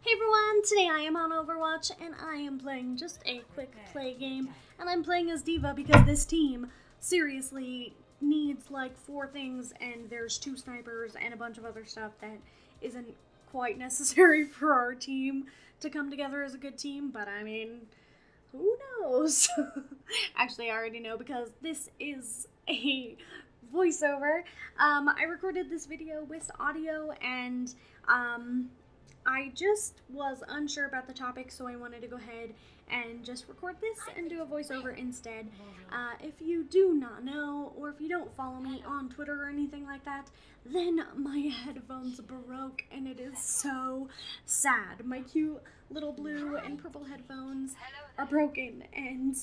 Hey everyone, today I am on Overwatch and I am playing just a quick play game, and I'm playing as D.va because this team seriously needs like 4 things, and there's 2 snipers and a bunch of other stuff that isn't quite necessary for our team to come together as a good team, but I mean, who knows? Actually, I already know because this is a voiceover. I recorded this video with audio, and I just was unsure about the topic, so I wanted to go ahead and just record this and do a voiceover instead. If you do not know, or if you don't follow me on Twitter or anything like that, then my headphones broke, and it is so sad. My cute little blue and purple headphones are broken, and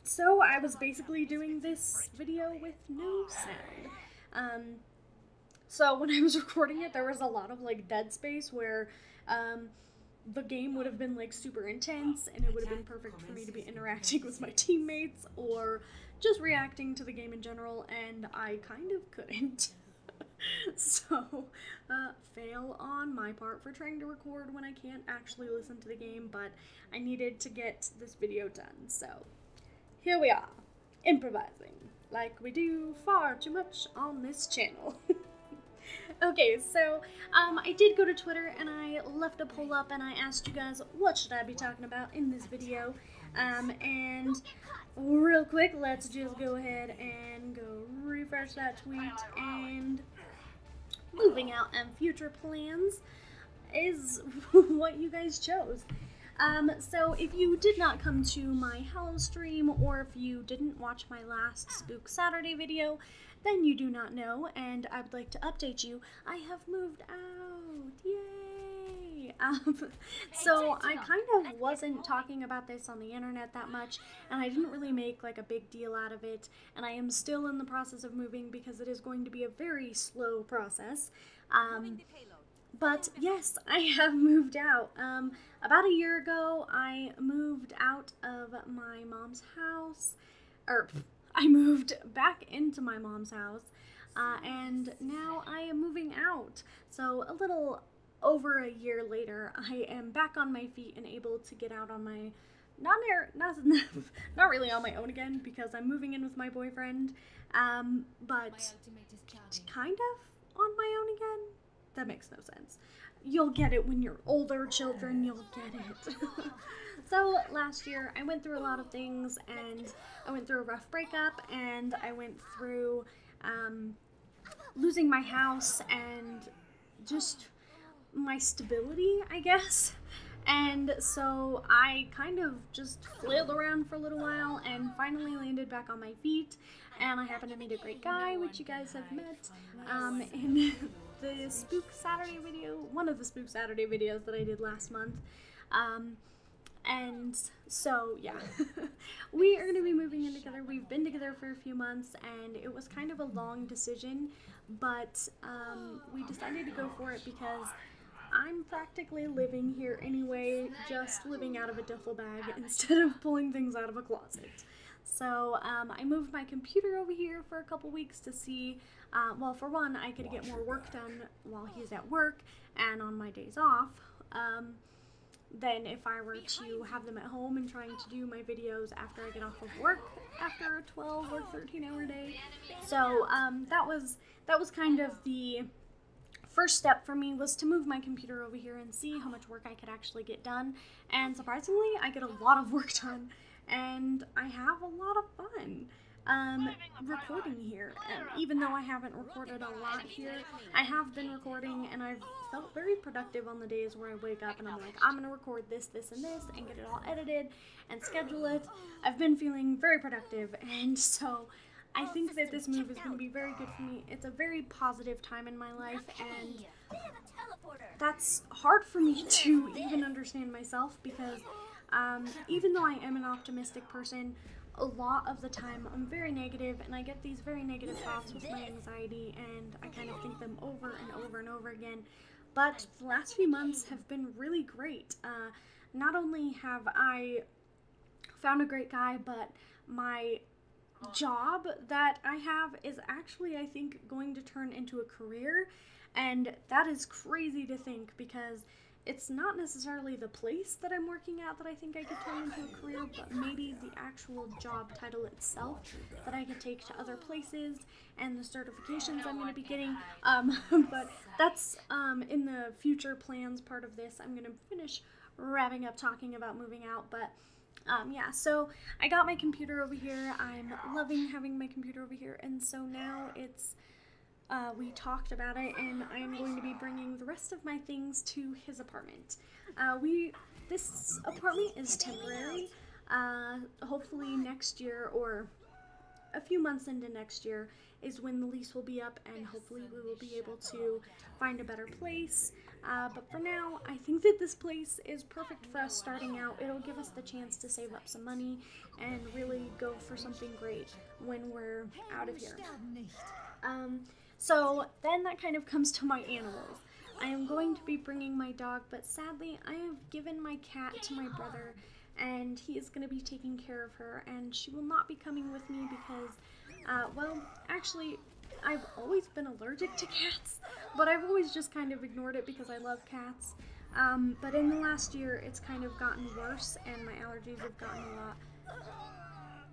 so I was basically doing this video with no sound. So when I was recording it, there was a lot of like dead space where the game would have been like super intense, and it would have been perfect for me to be interacting with my teammates or just reacting to the game in general, and I kind of couldn't. So, fail on my part for trying to record when I can't actually listen to the game, but I needed to get this video done, so here we are, improvising, like we do far too much on this channel. Okay, so, I did go to Twitter, and I left a poll up, and I asked you guys, what should I be talking about in this video, and real quick, let's just go ahead and go refresh that tweet, and moving out and future plans is what you guys chose. So if you did not come to my Hello stream, or if you didn't watch my last Spook Saturday video, then you do not know, and I would like to update you. I have moved out! Yay! So I kind of wasn't talking about this on the internet that much, and I didn't really make like a big deal out of it, and I am still in the process of moving because it is going to be a very slow process. But yes, I have moved out. About a year ago, I moved out of my mom's house, I moved back into my mom's house, and now I am moving out. So a little over a year later, I am back on my feet and able to get out on my, not really on my own again, because I'm moving in with my boyfriend, but kind of on my own again. That makes no sense. You'll get it when you're older, children, you'll get it. So last year I went through a lot of things, and I went through a rough breakup, and I went through losing my house and just my stability, I guess. And so I kind of just flailed around for a little while and finally landed back on my feet, and I happened to meet a great guy, which you guys have met in the Spook Saturday video, one of the Spook Saturday videos that I did last month. And so, yeah, we are going to be moving in together. We've been together for a few months, and it was kind of a long decision, but we decided to go for it because I'm practically living here anyway, just living out of a duffel bag instead of pulling things out of a closet. So I moved my computer over here for a couple weeks to see, well, for one, I could get more work done while he's at work and on my days off, than if I were to have them at home and trying to do my videos after I get off of work after a 12 or 13-hour day. So that was kind of the first step for me, was to move my computer over here and see how much work I could actually get done. And surprisingly, I get a lot of work done, and I have a lot of fun recording here. And even though I haven't recorded a lot here, I have been recording, and I've felt very productive on the days where I wake up and I'm like, I'm gonna record this, this, and this, and get it all edited and schedule it. I've been feeling very productive, and so I think that this move is going to be very good for me. It's a very positive time in my life, and that's hard for me to even understand myself, because even though I am an optimistic person, a lot of the time I'm very negative, and I get these very negative thoughts with my anxiety, and I kind of think them over and over and over again. But the last few months have been really great. Not only have I found a great guy, but my job that I have is actually, I think, going to turn into a career, and that is crazy to think, because it's not necessarily the place that I'm working at that I think I could turn into a career, but maybe the actual job title itself that I could take to other places and the certifications I'm going to be getting. But that's in the future plans part of this. I'm going to finish wrapping up talking about moving out, but yeah, so I got my computer over here. I'm loving having my computer over here, and so now it's we talked about it, and I am going to be bringing the rest of my things to his apartment. This apartment is temporary. Hopefully next year, or a few months into next year, is when the lease will be up, and hopefully we will be able to find a better place. But for now, I think that this place is perfect for us starting out. It'll give us the chance to save up some money and really go for something great when we're out of here. So then that kind of comes to my animals. I am going to be bringing my dog, but sadly I have given my cat to my brother, and he is going to be taking care of her, and she will not be coming with me because, well, actually, I've always been allergic to cats, but I've always just kind of ignored it because I love cats. But in the last year, it's kind of gotten worse, and my allergies have gotten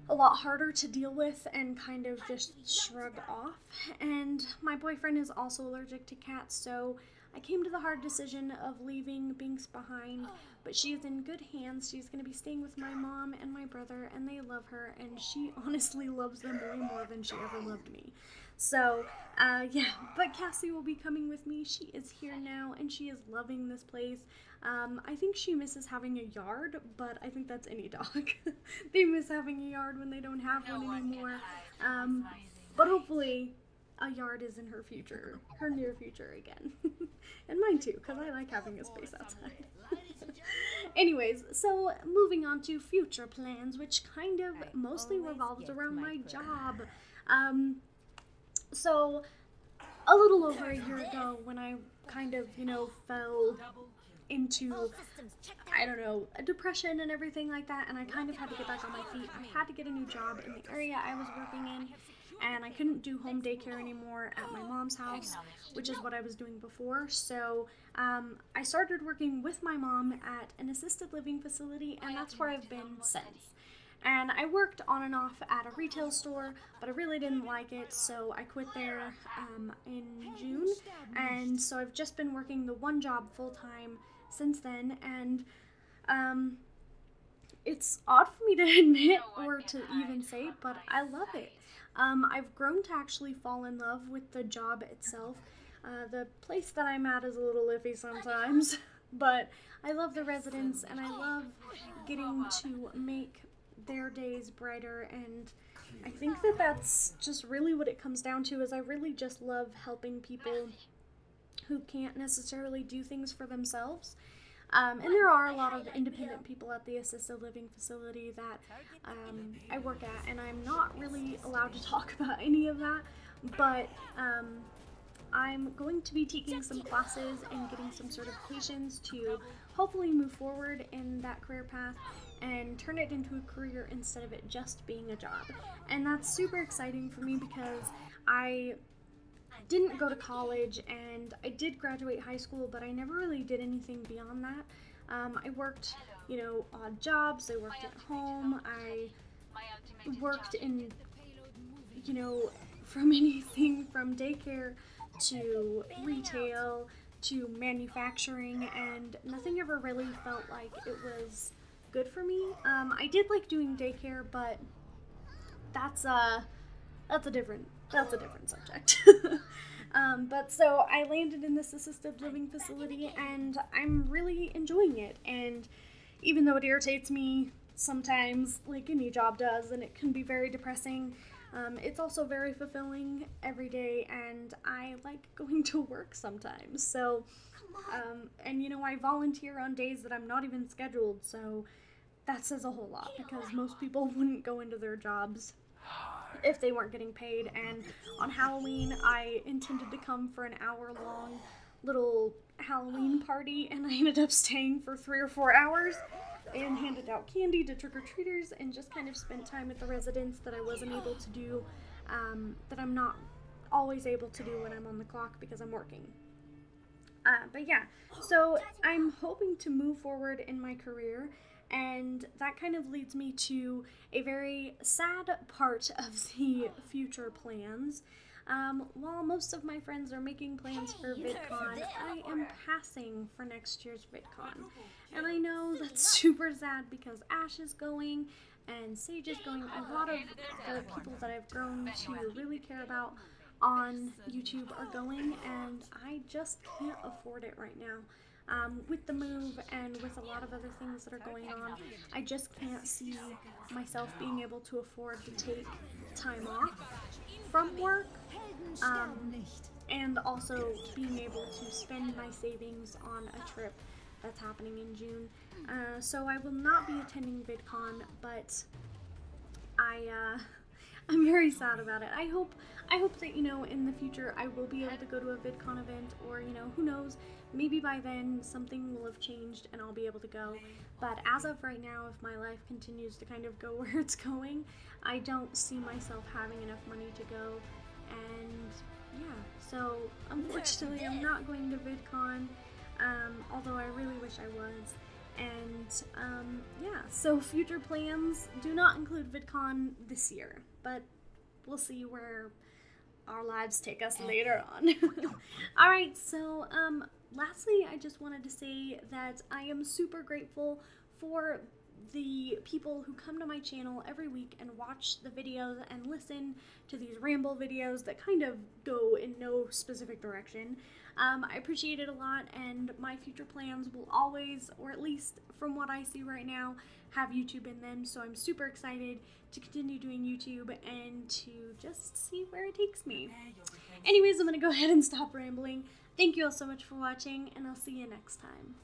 a lot harder to deal with and kind of just shrug off. And my boyfriend is also allergic to cats, so I came to the hard decision of leaving Binks behind, but she is in good hands. She's going to be staying with my mom and my brother, and they love her, and she honestly loves them way more than she ever loved me. So, yeah, but Cassie will be coming with me. She is here now, and she is loving this place. I think she misses having a yard, but I think that's any dog. They miss having a yard when they don't have one anymore. But hopefully a yard is in her future, her near future again. And mine too, because I like having a space outside. Anyways, so moving on to future plans, which kind of mostly revolves around my job. So a little over a year ago, when I kind of, fell into, I don't know, a depression and everything like that, and I kind of had to get back on my feet. I had to get a new job in the area I was working in, and I couldn't do home daycare anymore at my mom's house, which is what I was doing before. So I started working with my mom at an assisted living facility, and that's where I've been since. And I worked on and off at a retail store, but I really didn't like it, so I quit there in June. And so I've just been working the one job full-time since then, and it's odd for me to admit or to even say, but I love it. I've grown to actually fall in love with the job itself. The place that I'm at is a little iffy sometimes, but I love the residents, and I love getting to make their days brighter, and I think that that's just really what it comes down to, is I really just love helping people who can't necessarily do things for themselves. And there are a lot of independent people at the assisted living facility that I work at, and I'm not really allowed to talk about any of that, but I'm going to be taking some classes and getting some certifications to hopefully move forward in that career path and turn it into a career instead of it just being a job. And that's super exciting for me because I didn't go to college, and I did graduate high school, but I never really did anything beyond that. I worked, odd jobs. I worked at home. I worked in, from anything from daycare to retail to manufacturing, and nothing ever really felt like it was good for me. I did like doing daycare, but that's a different subject. But so I landed in this assisted living facility, and I'm really enjoying it. And even though it irritates me sometimes, like any job does, and it can be very depressing, it's also very fulfilling every day, and I like going to work sometimes. So, and I volunteer on days that I'm not even scheduled, so that says a whole lot, because most people wouldn't go into their jobs if they weren't getting paid. And on Halloween, I intended to come for an hour-long little Halloween party, and I ended up staying for 3 or 4 hours and handed out candy to trick-or-treaters and just kind of spent time with the residents that I wasn't able to do, that I'm not always able to do when I'm on the clock because I'm working. But yeah, so I'm hoping to move forward in my career, and that kind of leads me to a very sad part of the future plans. While most of my friends are making plans for VidCon, I am passing for next year's VidCon. And I know that's super sad because Ash is going and Sage is going. A lot of the people that I've grown to really care about on YouTube are going, and I just can't afford it right now. With the move and with a lot of other things that are going on, I just can't see myself being able to afford to take time off from work, and also being able to spend my savings on a trip that's happening in June. So I will not be attending VidCon, but I'm very sad about it. I hope that, you know, in the future I will be able to go to a VidCon event, or, you know, who knows, maybe by then something will have changed and I'll be able to go. But as of right now, if my life continues to kind of go where it's going, I don't see myself having enough money to go. And yeah, so unfortunately I'm not going to VidCon, although I really wish I was. And yeah, so future plans do not include VidCon this year, but we'll see where our lives take us later on. Alright, so lastly, I just wanted to say that I am super grateful for the people who come to my channel every week and watch the videos and listen to these ramble videos that kind of go in no specific direction. I appreciate it a lot, and my future plans will always, or at least from what I see right now, have YouTube in them, so I'm super excited to continue doing YouTube and to just see where it takes me. Anyways, I'm going to go ahead and stop rambling. Thank you all so much for watching, and I'll see you next time.